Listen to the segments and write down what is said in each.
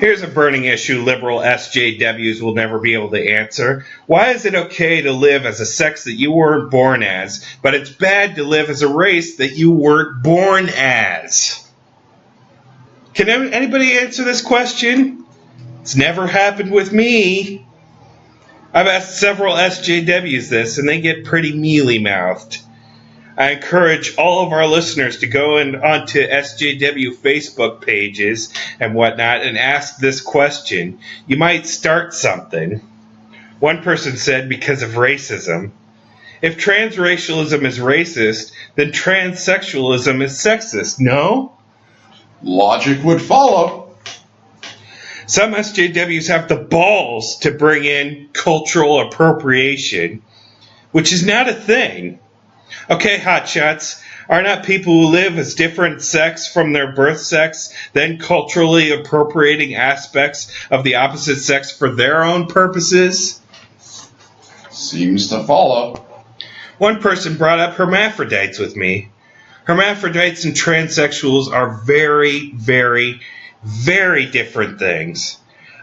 Here's a burning issue liberal SJWs will never be able to answer. Why is it okay to live as a sex that you weren't born as, but it's bad to live as a race that you weren't born as? Can anybody answer this question? It's never happened with me. I've asked several SJWs this, and they get pretty mealy-mouthed. I encourage all of our listeners to go onto SJW Facebook pages and whatnot and ask this question. You might start something. One person said because of racism. If transracialism is racist, then transsexualism is sexist, no? Logic would follow. Some SJWs have the balls to bring in cultural appropriation, which is not a thing. Okay, hotshots, are not people who live as different sex from their birth sex then culturally appropriating aspects of the opposite sex for their own purposes? Seems to follow. One person brought up hermaphrodites with me. Hermaphrodites and transsexuals are very, very, very different things.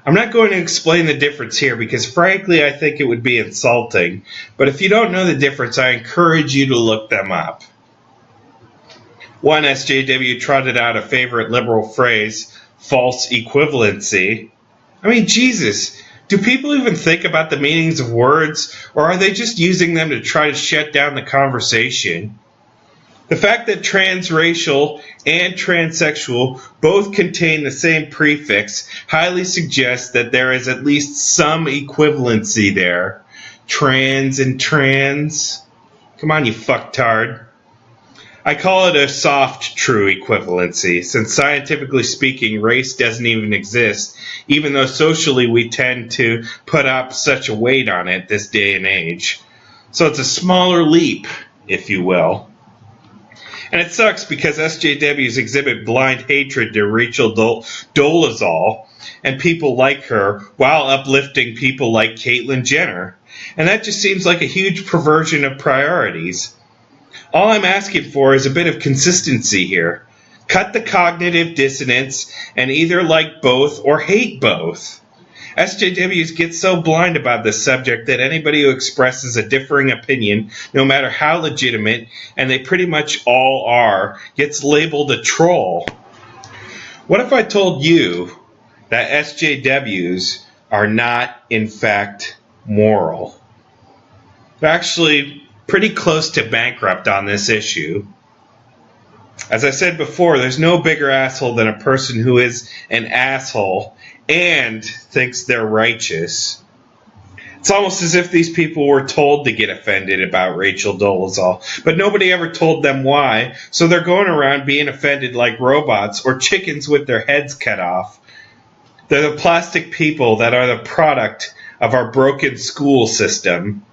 I'm not going to explain the difference here because, frankly, I think it would be insulting. But if you don't know the difference, I encourage you to look them up. One SJW trotted out a favorite liberal phrase, false equivalency. I mean, Jesus, do people even think about the meanings of words, or are they just using them to try to shut down the conversation? The fact that transracial and transsexual both contain the same prefix highly suggests that there is at least some equivalency there. Trans and trans. Come on, you fucktard. I call it a soft true equivalency, since scientifically speaking, race doesn't even exist, even though socially we tend to put up such a weight on it this day and age. So it's a smaller leap, if you will. And it sucks because SJWs exhibit blind hatred to Rachel Dolezal and people like her while uplifting people like Caitlyn Jenner. And that just seems like a huge perversion of priorities. All I'm asking for is a bit of consistency here. Cut the cognitive dissonance and either like both or hate both. SJWs get so blind about this subject that anybody who expresses a differing opinion, no matter how legitimate, and they pretty much all are, gets labeled a troll. What if I told you that SJWs are not, in fact, moral? They're actually pretty close to bankrupt on this issue. As I said before, there's no bigger asshole than a person who is an asshole and thinks they're righteous. It's almost as if these people were told to get offended about Rachel Dolezal, but nobody ever told them why, so they're going around being offended like robots or chickens with their heads cut off. They're the plastic people that are the product of our broken school system.